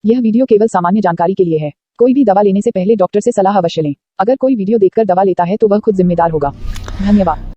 यह वीडियो केवल सामान्य जानकारी के लिए है। कोई भी दवा लेने से पहले डॉक्टर से सलाह अवश्य लें। अगर कोई वीडियो देखकर दवा लेता है तो वह खुद जिम्मेदार होगा। धन्यवाद।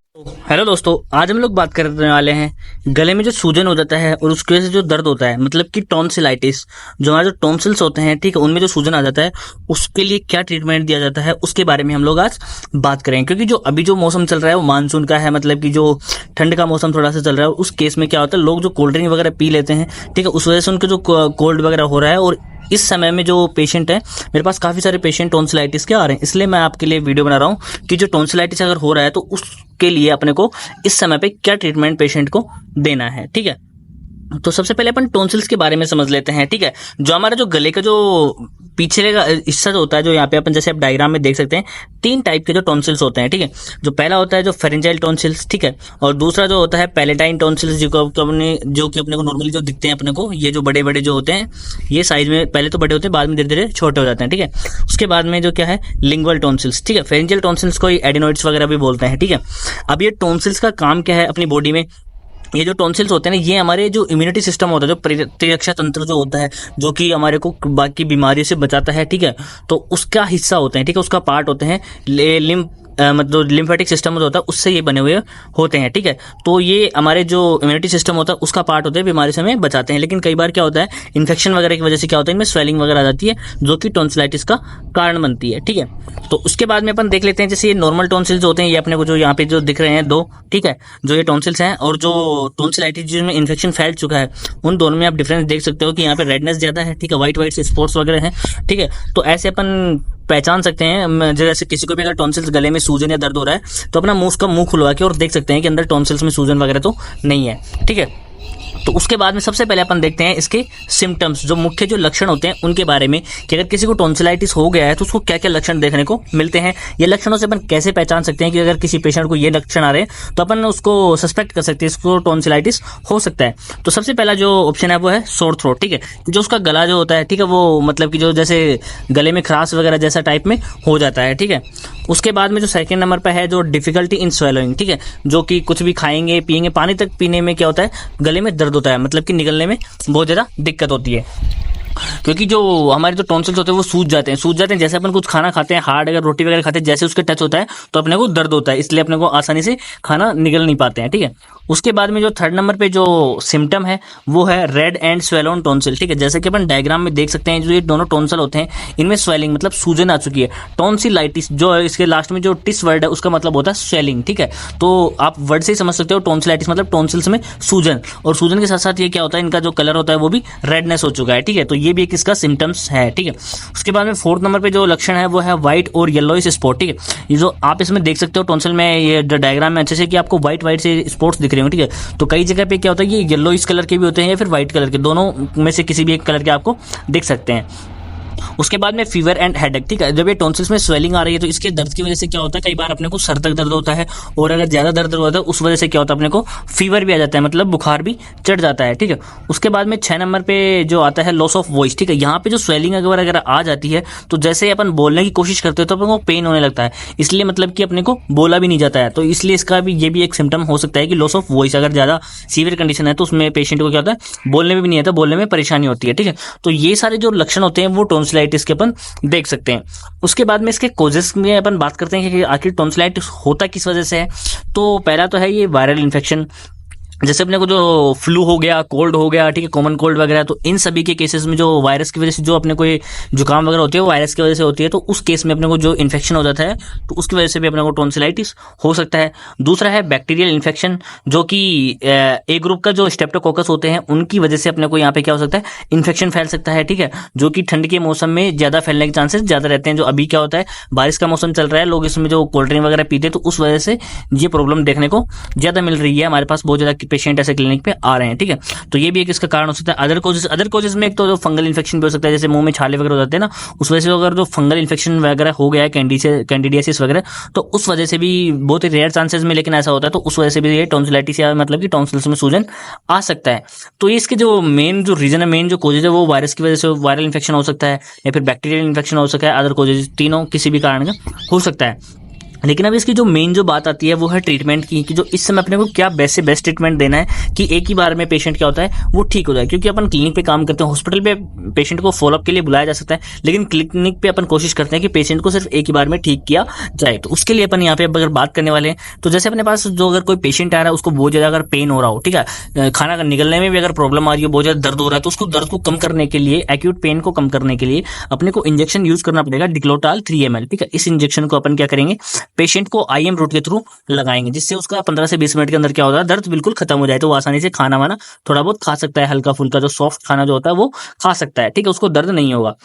हेलो दोस्तों, आज हम लोग बात करने वाले हैं गले में जो सूजन हो जाता है और उसकी वजह से जो दर्द होता है, मतलब कि टॉन्सिलाइटिस। जो हमारे जो टॉन्सिल्स होते हैं, ठीक है, उनमें जो सूजन आ जाता है उसके लिए क्या ट्रीटमेंट दिया जाता है उसके बारे में हम लोग आज बात करेंगे। क्योंकि जो अभी जो मौसम चल रहा है वो मानसून का है, मतलब कि जो ठंड का मौसम थोड़ा सा चल रहा है। उस केस में क्या होता है, लोग जो कोल्ड ड्रिंक वगैरह पी लेते हैं, ठीक है, उस वजह से उनके जो कोल्ड वगैरह हो रहा है। और इस समय में जो पेशेंट है, मेरे पास काफी सारे पेशेंट टॉन्सिलाइटिस के आ रहे हैं, इसलिए मैं आपके लिए वीडियो बना रहा हूँ कि जो टॉन्सिलाइटिस अगर हो रहा है तो उसके लिए अपने को इस समय पे क्या ट्रीटमेंट पेशेंट को देना है। ठीक है, तो सबसे पहले अपन टॉन्सिल्स के बारे में समझ लेते हैं। ठीक है, जो हमारा जो गले का जो पीछे का हिस्सा जो होता है, जो यहाँ पे अपन जैसे आप डायग्राम में देख सकते हैं, 3 टाइप के जो टॉन्सिल्स होते हैं। ठीक है, जो पहला होता है जो फेरेंजाइल टॉन्सिल्स, ठीक है, और दूसरा जो होता है पैलेटाइन टॉन्सिल्स, जो कि अपने को नॉर्मली जो दिखते हैं अपने को, ये जो बड़े बड़े जो होते हैं, ये साइज में पहले तो बड़े होते हैं, बाद में धीरे धीरे छोटे हो जाते हैं। ठीक है, उसके बाद में जो क्या है, लिंगुअल टॉन्सिल्स। ठीक है, फेरेंजियल टॉन्सिल्स को एडिनोइड्स वगैरह भी बोलते हैं। ठीक है, अब ये टॉन्सिल्स का काम क्या है अपनी बॉडी में, ये जो टॉन्सिल्स होते हैं ना, ये हमारे जो इम्यूनिटी सिस्टम होता है, जो प्रतिरक्षा तंत्र जो होता है, जो कि हमारे को बाकी बीमारी से बचाता है, ठीक है, तो उसका हिस्सा होते हैं। ठीक है, उसका पार्ट होते हैं। मतलब लिम्फेटिक सिस्टम जो होता है उससे ये बने हुए होते हैं। ठीक है, तो ये हमारे जो इम्यूनिटी सिस्टम होता है उसका पार्ट होते हैं, बीमारी से हमें बचाते हैं। लेकिन कई बार क्या होता है, इन्फेक्शन वगैरह की वजह से क्या होता है, इनमें स्वेलिंग वगैरह आ जाती है, जो कि टॉन्सिलाइटिस का कारण बनती है। ठीक है, तो उसके बाद में अपन देख लेते हैं, जैसे ये नॉर्मल टॉन्सिल्स होते हैं, ये अपने को जो यहाँ पे जो दिख रहे हैं 2, ठीक है, जो ये टॉन्सिल्स हैं, और जो टॉन्सिलाइटिस जिसमें इन्फेक्शन फैल चुका है, उन दोनों में आप डिफरेंस देख सकते हो कि यहाँ पे रेडनेस ज्यादा है, ठीक है, व्हाइट व्हाइट से स्पॉट्स वगैरह हैं। ठीक है, तो ऐसे अपन पहचान सकते हैं। जैसे किसी को भी अगर टॉन्सिल्स गले में सूजन या दर्द हो रहा है तो अपना उसका मुंह खुलवा के और देख सकते हैं कि अंदर टॉन्सिल्स में सूजन वगैरह तो नहीं है। ठीक है, तो उसके बाद में सबसे पहले अपन देखते हैं इसके सिम्टम्स, जो मुख्य जो लक्षण होते हैं उनके बारे में, कि अगर किसी को टॉन्सिलाइटिस हो गया है तो उसको क्या क्या लक्षण देखने को मिलते हैं। ये लक्षणों से अपन कैसे पहचान सकते हैं कि अगर किसी पेशेंट को ये लक्षण आ रहे हैं तो अपन उसको सस्पेक्ट कर सकते हैं इसको टॉन्सिलाइटिस हो सकता है। तो सबसे पहला जो ऑप्शन है वो है सोर थ्रोट। ठीक है, जो उसका गला जो होता है, ठीक है, वो मतलब कि जो जैसे गले में खराश वगैरह जैसा टाइप में हो जाता है। ठीक है, उसके बाद में जो सेकंड नंबर पे है जो डिफिकल्टी इन स्वेलोइंग। ठीक है, जो कि कुछ भी खाएंगे पिएंगे, पानी तक पीने में क्या होता है, गले में दर्द होता है, मतलब कि निकलने में बहुत ज्यादा दिक्कत होती है। क्योंकि जो हमारे जो टॉन्सिल्स होते हैं वो सूज जाते हैं। जैसे अपन कुछ खाना खाते हैं, हार्ड अगर रोटी वगैरह खाते हैं, जैसे उसके टच होता है तो अपने को दर्द होता है, इसलिए अपने को आसानी से खाना निकल नहीं पाते हैं। ठीक है, उसके बाद में जो थर्ड नंबर पे जो सिम्टम है वो है रेड एंड स्वेलोन टॉन्सिल। ठीक है, जैसे कि अपन डायग्राम में देख सकते हैं, जो ये दोनों टॉन्सिल होते हैं इनमें स्वेलिंग मतलब सूजन आ चुकी है। टॉन्सिलाइटिस जो है, इसके लास्ट में जो टिस वर्ड है उसका मतलब होता है स्वेलिंग। ठीक है, तो आप वर्ड से ही समझ सकते हो, टॉन्सिलाइटिस मतलब टॉन्सिल्स में सूजन, और सूजन के साथ साथ ये क्या होता है, इनका जो कलर होता है वो भी रेडनेस हो चुका है। ठीक है, तो ये भी एक इसका सिम्टम्स है। ठीक है, उसके बाद में फोर्थ नंबर पे जो लक्षण है वो है व्हाइट और येलोइश स्पॉट। ठीक है, ये जो आप इसमें देख सकते हो टॉन्सिल में, ये डायग्राम में अच्छे से कि आपको व्हाइट व्हाइट से स्पॉट्स दिख रहे हो। ठीक है, तो कई जगह पे क्या होता है, ये येलोइश कलर के भी होते हैं या फिर व्हाइट कलर के, दोनों में से किसी भी एक कलर के आपको दिख सकते हैं। उसके बाद में फीवर एंड हेडेक। ठीक है, जब ये टॉन्सिल्स में स्वेलिंग आ रही है तो इसके दर्द की वजह से क्या होता है, कई बार अपने को सर तक दर्द होता है, और अगर ज्यादा दर्द होता है उस वजह से क्या होता है, अपने को फीवर भी आ जाता है, मतलब बुखार भी चढ़ जाता है। ठीक है, उसके बाद में 6 नंबर पे जो आता है लॉस ऑफ वॉइस। ठीक है, यहाँ पे जो स्वेलिंग अगर आ जाती है तो जैसे अपन बोलने की कोशिश करते हैं तो अपने को पेन होने लगता है, इसलिए मतलब कि अपने को बोला भी नहीं जाता है। तो इसलिए इसका भी ये भी एक सिम्टम हो सकता है कि लॉस ऑफ वॉइस अगर ज्यादा सीवियर कंडीशन है तो उसमें पेशेंट को क्या होता है, बोलने में भी नहीं आता, बोलने में परेशानी होती है। ठीक है, तो ये सारे जो लक्षण होते हैं वो टॉन्सिलाइटिस के अपन देख सकते हैं। उसके बाद में इसके कॉजेस में अपन बात करते हैं कि आखिर टॉन्सिलाइटिस होता किस वजह से है। तो पहला तो है ये वायरल इन्फेक्शन, जैसे अपने को जो फ्लू हो गया, कोल्ड हो गया, ठीक है, कॉमन कोल्ड वगैरह, तो इन सभी के केसेस में जो वायरस की वजह से जो अपने को ये जुकाम वगैरह होती है वो वायरस की वजह से होती है, तो उस केस में अपने को जो इन्फेक्शन हो जाता है तो उसकी वजह से भी अपने को टॉन्सिलाइटिस हो सकता है। दूसरा है बैक्टीरियल इन्फेक्शन, जो कि ए ग्रुप का जो स्ट्रेप्टोकोकस होते हैं उनकी वजह से अपने को यहाँ पे क्या हो सकता है, इन्फेक्शन फैल सकता है। ठीक है, जो कि ठंड के मौसम में ज्यादा फैलने के चांसेस ज्यादा रहते हैं। जो अभी क्या होता है, बारिश का मौसम चल रहा है, लोग इसमें जो कोल्ड ड्रिंक वगैरह पीते हैं तो उस वजह से ये प्रॉब्लम देखने को ज्यादा मिल रही है। हमारे पास बहुत ज्यादा पेशेंट ऐसे क्लिनिक पे आ रहे हैं। ठीक है, तो ये भी एक इसका कारण हो सकता है। अदर कोजेस में एक तो फंगल इन्फेक्शन भी हो सकता है, जैसे मुंह में छाले वगैरह हो जाते हैं ना, उस वजह से अगर जो फंगल इन्फेक्शन वगैरह हो गया है, कैंडिडियासिस वगैरह, तो उस वजह से भी बहुत ही रेयर चांसेस में लेकिन ऐसा होता है, तो उस वजह से भी ये टॉन्सिलाइटिस या मतलब कि टॉन्सिल्स में सूजन आ सकता है। तो ये इसके जो मेन जो रीजन है, मेन जो कोजेज है वो वायरस की वजह से वायरल इन्फेक्शन हो सकता है या फिर बैक्टीरियल इन्फेक्शन हो सकता है। अदर कोजेज तीनों किसी भी कारण का हो सकता है। लेकिन अब इसकी जो मेन जो बात आती है वो है ट्रीटमेंट की, कि जो इस समय अपने को क्या बेस्ट से बेस्ट ट्रीटमेंट देना है कि एक ही बार में पेशेंट क्या होता है वो ठीक हो जाए। क्योंकि अपन क्लिनिक पे काम करते हैं, हॉस्पिटल पे पेशेंट को फॉलोअप के लिए बुलाया जा सकता है, लेकिन क्लिनिक पे अपन कोशिश करते हैं कि पेशेंट को सिर्फ एक ही बार में ठीक किया जाए। तो उसके लिए अपन यहाँ पे अगर बात करने वाले हैं, तो जैसे अपने पास जो अगर कोई पेशेंट आ रहा है उसको बहुत ज्यादा अगर पेन हो रहा हो, ठीक है, खाना निकलने में भी अगर प्रॉब्लम आ रही है, बहुत ज्यादा दर्द हो रहा है, तो उसको दर्द को कम करने के लिए, एक्यूट पेन को कम करने के लिए अपने को इंजेक्शन यूज करना पड़ेगा, डिक्लोटाल 3 ml, ठीक है। इस इंजेक्शन को अपन क्या करेंगे, पेशेंट को IM रूट के थ्रू लगाएंगे, जिससे उसका 15 से 20 मिनट के अंदर क्या होता है, दर्द बिल्कुल खत्म हो जाए, तो वो आसानी से खाना वाना थोड़ा बहुत खा सकता है, हल्का फुल्का जो सॉफ्ट खाना जो होता है वो खा सकता है, ठीक है, उसको दर्द नहीं होगा।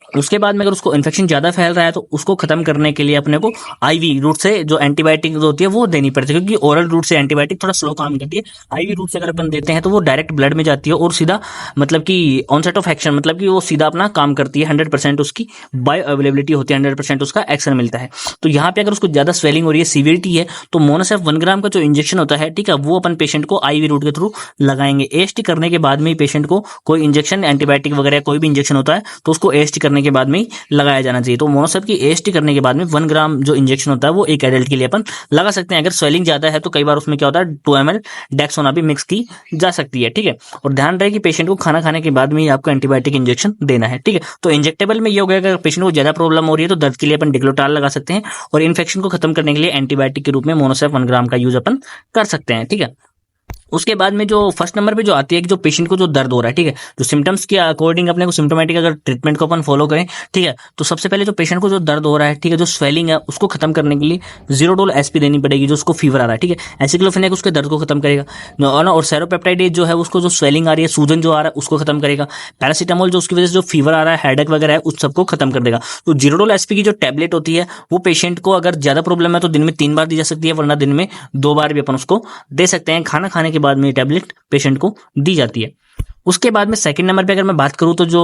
उसके बाद में अगर उसको इन्फेक्शन ज्यादा फैल रहा है तो उसको खत्म करने के लिए अपने को IV रूट से जो एंटीबायोटिक होती है वो देनी पड़ती है, क्योंकि ओरल रूट से एंटीबायोटिक थोड़ा स्लो काम करती है। IV रूट से अगर अपन देते हैं तो वो डायरेक्ट ब्लड में जाती है और सीधा मतलब कि ऑनसेट ऑफ एक्शन, मतलब कि वो सीधा अपना काम करती है, 100% उसकी बायो अवेलेबिलिटी होती है, 100% उसका एक्शन मिलता है। तो यहाँ पे अगर उसको ज्यादा स्वेलिंग हो रही है, सीवियरिटी है, तो मोनोसेफ 1 ग्राम का जो इंजेक्शन होता है, ठीक है, वो अपन पेशेंट को IV रूट के थ्रू लगाएंगे। AST करने के बाद में ही पेशेंट को कोई इंजेक्शन, एंटीबायोटिक वगैरह कोई भी इंजेक्शन होता है तो उसको AST करने के बाद में ही लगाया जाना चाहिए। तो मोनोसेफ की AST करने के बाद में 1 ग्राम जो इंजेक्शन होता है वो एक एडल्ट के लिए अपन लगा सकते हैं। अगर स्वेलिंग ज्यादा है तो कई बार उसमें क्या होता है 2 ml डेक्सोना भी मिक्स की जा सकती है, ठीक है। और ध्यान रहे कि पेशेंट को खाना खाने के बाद में ही आपको एंटीबायोटिक इंजेक्शन देना है, ठीक है। तो इंजेक्टेबल में ये हो गया, अगर पेशेंट को ज्यादा प्रॉब्लम हो रही है तो दर्द के लिए अपन डिक्लोटाल लगा सकते हैं, और इन्फेक्शन को खत्म करने के लिए एंटीबायोटिक के रूप में मोनोसेफ 1 ग्राम का यूज अपन कर सकते हैं, ठीक है। उसके बाद में जो फर्स्ट नंबर पे जो आती है कि जो पेशेंट को जो दर्द हो रहा है, ठीक है, जो सिम्टम्स के अकॉर्डिंग अपने को सिम्टोमेटिक अगर ट्रीटमेंट को अपन फॉलो करें, ठीक है, तो सबसे पहले जो पेशेंट को जो दर्द हो रहा है, ठीक है, जो स्वेलिंग है उसको खत्म करने के लिए ज़ीरोडोल SP देनी पड़ेगी। जो उसको फीवर आ रहा है, ठीक है, एसिक्लोफेनेक उसके दर्द को खत्म करेगा, और सेरोपेप्टाइड जो है उसको जो स्वेलिंग आ रही है, सूजन जो आ रहा है उसको खत्म करेगा। पैरासीटामोल जो उसकी वजह से जो फीवर आ रहा है, हेडेक वगैरह है, उस सबको खत्म कर देगा। तो ज़ीरोडोल SP की जो टैबलेट होती है वो पेशेंट को अगर ज्यादा प्रॉब्लम है तो दिन में 3 बार दी जा सकती है, वरना दिन में 2 बार भी अपन उसको दे सकते हैं। खाना खाने के बाद में टैबलेट पेशेंट को दी जाती है। उसके बाद में सेकंड नंबर पे अगर मैं बात करूं तो जो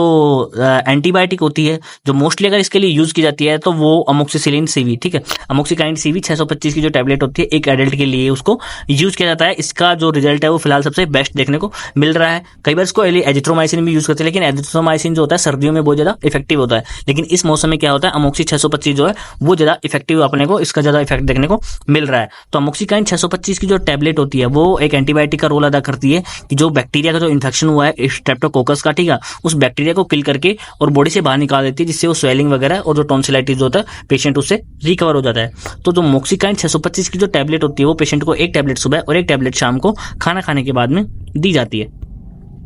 एंटीबायोटिक होती है, जो मोस्टली अगर इसके लिए यूज की जाती है तो वो अमोक्सिसिलिन CV, ठीक है, अमोक्सिकाइन CV 625 की जो टैबलेट होती है एक एडल्ट के लिए उसको यूज किया जाता है। इसका जो रिजल्ट है वो फिलहाल सबसे बेस्ट देखने को मिल रहा है। कई बार इसको एजिथ्रोमाइसिन भी यूज करते हैं, लेकिन एजिथ्रोमाइसिन जो होता है सर्दियों में बहुत ज्यादा इफेक्टिव होता है, लेकिन इस मौसम में क्या होता है अमोक्सी 625 जो है वो ज्यादा इफेक्टिव अपने को इसका ज्यादा इफेक्ट देखने को मिल रहा है। तो अमोक्सिकाइन 625 की जो टैबलेट होती है वो एक एंटीबायोटिक का रोल अदा करती है कि जो बैक्टीरिया का जो इन्फेक्शन हुआ है स्ट्रेप्टोकोकस का, ठीक है, उस बैक्टीरिया को किल करके और बॉडी से बाहर निकाल देती है, जिससे वो स्वेलिंग वगैरह और जो टॉन्सिलाइटिस होता है पेशेंट उससे रिकवर हो जाता है। तो जो मोक्सिकाइन 625 की जो टैबलेट होती है वो पेशेंट को एक टैबलेट सुबह और एक टैबलेट शाम को खाना खाने के बाद में दी जाती है।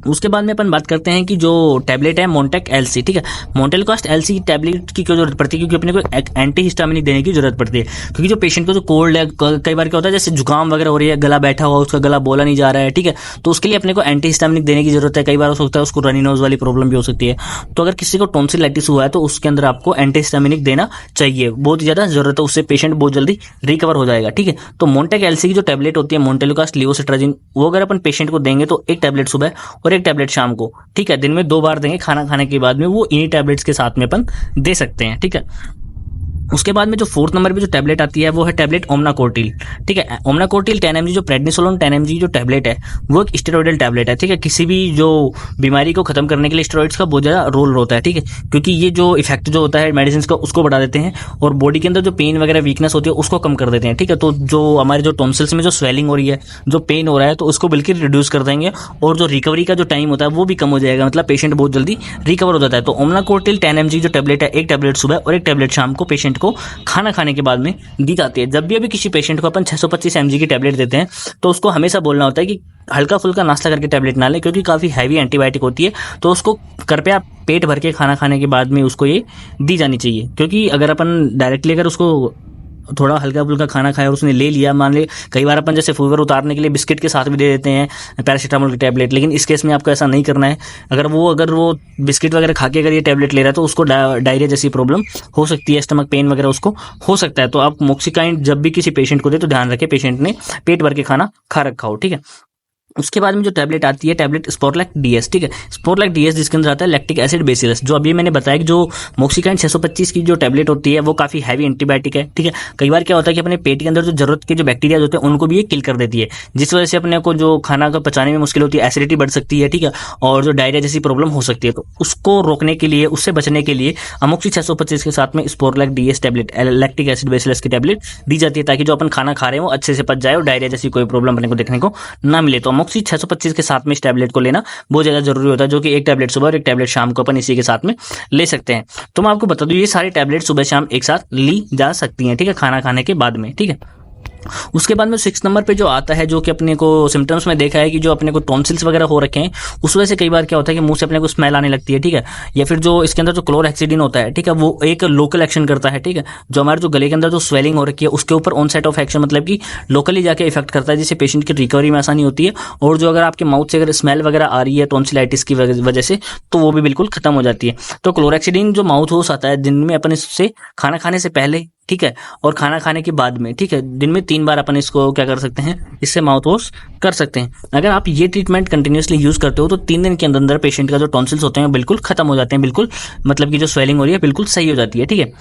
उसके बाद में अपन बात करते हैं कि जो टैबलेट है मोन्टेक LC, ठीक है, मोन्टेलकास्ट LC टैबलेट की क्यों जरूरत पड़ती है, क्योंकि अपने को एक एंटी हिस्टामिनिक देने की जरूरत पड़ती है। क्योंकि जो पेशेंट को जो कोल्ड है, कई बार क्या होता है जैसे जुकाम वगैरह हो रही है, गला बैठा हुआ, उसका गला बोला नहीं जा रहा है, ठीक है, तो उसके लिए अपने को एंटी हिस्टामिनिक देने की जरूरत है। कई बार हो सकता है उसको रनी नोज वाली प्रॉब्लम भी हो सकती है, तो अगर किसी को टॉन्सिलाइटिस हुआ है तो उसके अंदर आपको एंटी हिस्टामिनिक देना चाहिए, बहुत ज्यादा जरूरत है, उससे पेशेंट बहुत जल्दी रिकवर हो जाएगा, ठीक है। तो मोन्टेक LC की जो टैबलेट होती है मोन्टेलकास्ट लिवोसिट्राजिन, वो अगर अपन पेशेंट को देंगे तो एक टैबलेट सुबह और एक टैबलेट शाम को, ठीक है, दिन में 2 बार देंगे खाना खाने के बाद में, वो इन्हीं टैबलेट्स के साथ में अपन दे सकते हैं, ठीक है। उसके बाद में जो 4th नंबर पे जो टैबलेट आती है वो है टैबलेट ओमनाकोर्टिल, ठीक है। ओमनाकोर्टिल 10 mg जो प्रेडनिसोलोन 10 mg जो टैबलेट है वो एक स्टेरॉइडल टैबलेट है, ठीक है। किसी भी जो बीमारी को खत्म करने के लिए स्टेरॉइड्स का बहुत ज्यादा रोल होता है, ठीक है, क्योंकि ये जो इफेक्ट जो होता है मेडिसिन का उसको बढ़ा देते हैं और बॉडी के अंदर जो पेन वगैरह वीकनेस होती है उसको कम कर देते हैं, ठीक है। तो जो हमारे जो टॉन्सिल्स में जो स्वेलिंग हो रही है, जो पेन हो रहा है, तो उसको बिल्कुल रिड्यूस कर देंगे और जो रिकवरी का जो टाइम होता है वो भी कम हो जाएगा, मतलब पेशेंट बहुत जल्दी रिकवर हो जाता है। तो ओमनाकोर्टिल 10 mg जो टैबलेट है एक टैबलेट सुबह और एक टैबलेट शाम को पेशेंट को खाना खाने के बाद में दी जाती है। जब भी अभी किसी पेशेंट को अपन 625 mg की टैबलेट देते हैं तो उसको हमेशा बोलना होता है कि हल्का फुल्का नाश्ता करके टैबलेट ना ले, क्योंकि काफी हैवी एंटीबायोटिक होती है, तो उसको कृपया पेट भर के खाना खाने के बाद में उसको ये दी जानी चाहिए। क्योंकि अगर अपन डायरेक्टली अगर उसको थोड़ा हल्का फुल्का खाना खाया और उसने ले लिया, मान ले कई बार अपन जैसे फीवर उतारने के लिए बिस्किट के साथ भी दे देते हैं पैरासीटामोल की टैबलेट, लेकिन इस केस में आपको ऐसा नहीं करना है। अगर वो बिस्किट वगैरह खा के अगर ये टैबलेट ले रहा है तो उसको डायरिया जैसी प्रॉब्लम हो सकती है, स्टमक पेन वगैरह उसको हो सकता है। तो आप मोक्सिकाइन जब भी किसी पेशेंट को दे तो ध्यान रखें पेशेंट ने पेट भर के खाना खा रखा हो, ठीक है। उसके बाद में जो टैबलेट आती है, टैबलेट स्पोरलैक डीएस, ठीक है, स्पोरलैक डीएस जिसके अंदर आता है लैक्टिक एसिड बेसिलस। जो अभी मैंने बताया कि जो मोक्सिकाइन 625 की जो टैबलेट होती है वो काफी हैवी एंटीबायोटिक है, ठीक है। कई बार क्या होता है कि अपने पेट के अंदर जो जरूरत के जो बैक्टीरिया होते हैं उनको भी ये किल कर देती है, जिस वजह से अपने को जो खाना को पचाने में मुश्किल होती है, एसिडिटी बढ़ सकती है, ठीक है, और जो डायरिया जैसी प्रॉब्लम हो सकती है। तो उसको रोकने के लिए, उससे बचने के लिए अमोक्सी 625 के साथ में Sporlac DS tablet, lactic acid bacillus की टैबलेट दी जाती है, ताकि जो अपन खाना खा रहे हैं वो अच्छे से पच जाए और डायरिया जैसी कोई प्रॉब्लम अपने को देखने को ना मिले। तो अमोक्सी 625 के साथ में इस टैबलेट को लेना बहुत ज्यादा जरूरी होता है, जो कि एक टैबलेट सुबह और एक टैबलेट शाम को अपन इसी के साथ में ले सकते हैं। तो मैं आपको बता दूं ये सारी टैबलेट सुबह शाम एक साथ ली जा सकती हैं, ठीक है, खाना खाने के बाद में, ठीक है। उसके बाद में 6 नंबर पे जो आता है, जो कि अपने को सिम्टम्स में देखा है कि जो अपने को टॉन्सिल्स वगैरह हो रखे हैं, उस वजह से कई बार क्या होता है कि मुंह से अपने को स्मेल आने लगती है, ठीक है, या फिर जो इसके अंदर जो क्लोरहेक्सिडिन होता है, ठीक है, वो एक लोकल एक्शन करता है, ठीक है, जो हमारे जो गले के अंदर जो स्वेलिंग हो रखी है उसके ऊपर ऑन सेट ऑफ एक्शन, मतलब कि लोकली जाके इफेक्ट करता है, जिससे पेशेंट की रिकवरी में आसानी होती है। और जो अगर आपके माउथ से अगर स्मेल वगैरह आ रही है टॉन्सिलाइटिस की वजह से, तो वो भी बिल्कुल खत्म हो जाती है। तो क्लोरहेक्सिडिन जो माउथ वॉश आता है दिन में, अपन इससे खाना खाने से पहले, ठीक है, और खाना खाने के बाद में, ठीक है, दिन में 3 बार अपन इसको क्या कर सकते हैं, इससे माउथ वॉश कर सकते हैं। अगर आप ये ट्रीटमेंट कंटिन्यूसली यूज करते हो तो 3 दिन के अंदर अंदर पेशेंट का जो टॉन्सिल्स होते हैं बिल्कुल खत्म हो जाते हैं, बिल्कुल मतलब कि जो स्वेलिंग हो रही है बिल्कुल सही हो जाती है, ठीक है।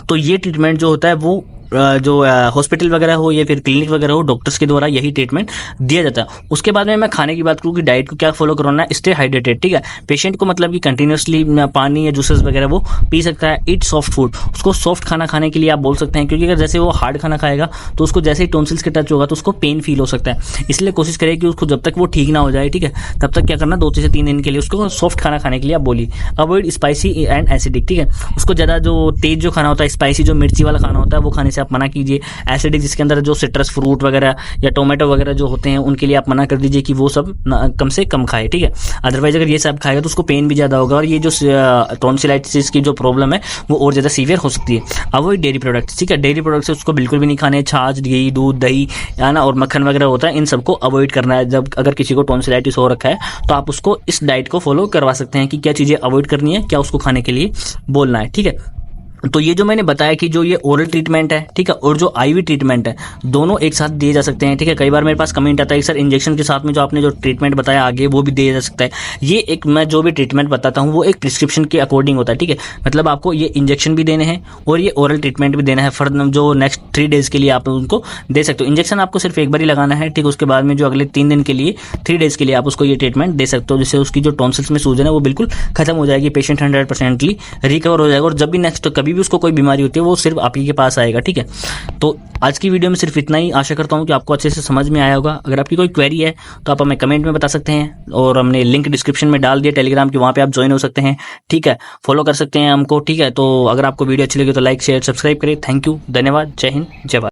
तो ये ट्रीटमेंट जो होता है वो जो हॉस्पिटल वगैरह हो या फिर क्लिनिक वगैरह हो, डॉक्टर्स के द्वारा यही ट्रीटमेंट दिया जाता है। उसके बाद में मैं खाने की बात करूँ कि डाइट को क्या फॉलो करवाना है, स्टे हाइड्रेटेड, ठीक है। पेशेंट को मतलब कि कंटिन्यूसली पानी या जूसेस वगैरह वो पी सकता है। ईट सॉफ्ट फूड, उसको सॉफ्ट खाना खाने के लिए आप बोल सकते हैं, क्योंकि अगर जैसे वो हार्ड खाना खाएगा तो उसको जैसे ही टॉन्सिल्स के टच होगा तो उसको पेन फील हो सकता है। इसलिए कोशिश करें कि उसको जब तक वो ठीक ना हो जाए, ठीक है, तब तक क्या करना, 2 से 3 दिन के लिए उसको सॉफ्ट खाना खाने के लिए आप बोलिए। अवॉइड स्पाइसी एंड एसिडिक, ठीक है, उसको ज़्यादा जो तेज जो खाना होता है, स्पाइसी जो मिर्ची वाला खाना होता है वो खाने से आप मना कीजिए। एसिडिक जिसके अंदर जो सिट्रस फ्रूट वगैरह या टोमेटो वगैरह जो होते हैं उनके लिए आप मना कर दीजिए कि वो सब कम से कम खाए, ठीक है। अदरवाइज अगर ये सब खाएगा तो उसको पेन भी ज़्यादा होगा और ये जो टॉन्सिलाइटिस की जो प्रॉब्लम है वो और ज़्यादा सीवियर हो सकती है। अवॉइड डेयरी प्रोडक्ट्स, ठीक है, डेयरी प्रोडक्ट्स उसको बिल्कुल भी नहीं खाने। छाछ, घी, दूध, दही है ना, और मक्खन वगैरह होता है, इन सबको अवॉइड करना है। जब अगर किसी को टॉन्सिलाइटिस हो रखा है तो आप उसको इस डाइट को फॉलो करवा सकते हैं कि क्या चीज़ें अवॉइड करनी है, क्या उसको खाने के लिए बोलना है, ठीक है। तो ये जो मैंने बताया कि जो ये ओरल ट्रीटमेंट है, ठीक है, और जो आईवी ट्रीटमेंट है, दोनों एक साथ दिए जा सकते हैं, ठीक है। कई बार मेरे पास कमेंट आता है कि सर इंजेक्शन के साथ में जो आपने जो ट्रीटमेंट बताया आगे वो भी दिया जा सकता है। ये एक, मैं जो भी ट्रीटमेंट बताता हूँ वो एक प्रिस्क्रिप्शन के अकॉर्डिंग होता है, ठीक है। मतलब आपको ये इंजेक्शन भी देने हैं और ये ओरल ट्रीटमेंट भी देना है। फॉर जो नेक्स्ट 3 डेज के लिए आप उनको दे सकते हो। इंजेक्शन आपको सिर्फ एक बार ही लगाना है, ठीक। उसके बाद में जो अगले 3 दिन के लिए 3 डेज के लिए आप उसको ये ट्रीटमेंट दे सकते हो, जिससे उसकी जो टॉन्सिल्स में सूजन है वो बिल्कुल खत्म हो जाएगी, पेशेंट 100% रिकवर हो जाएगा। और जब भी नेक्स्ट कभी भी उसको कोई बीमारी वो सिर्फ आप ही के पास आएगा, ठीक है। तो आज की वीडियो में सिर्फ इतना ही। आशा करता हूं कि आपको अच्छे से समझ में आया होगा। अगर आपकी कोई क्वेरी है तो आप हमें कमेंट में बता सकते हैं, और हमने लिंक डिस्क्रिप्शन में डाल दिया टेलीग्राम की, वहां पे आप ज्वाइन हो सकते हैं, ठीक है, फॉलो कर सकते हैं हमको, ठीक है। तो अगर आपको वीडियो अच्छी लगी तो लाइक, शेयर, सब्सक्राइब करें। थैंक यू, धन्यवाद, जय हिंद, जय भारत।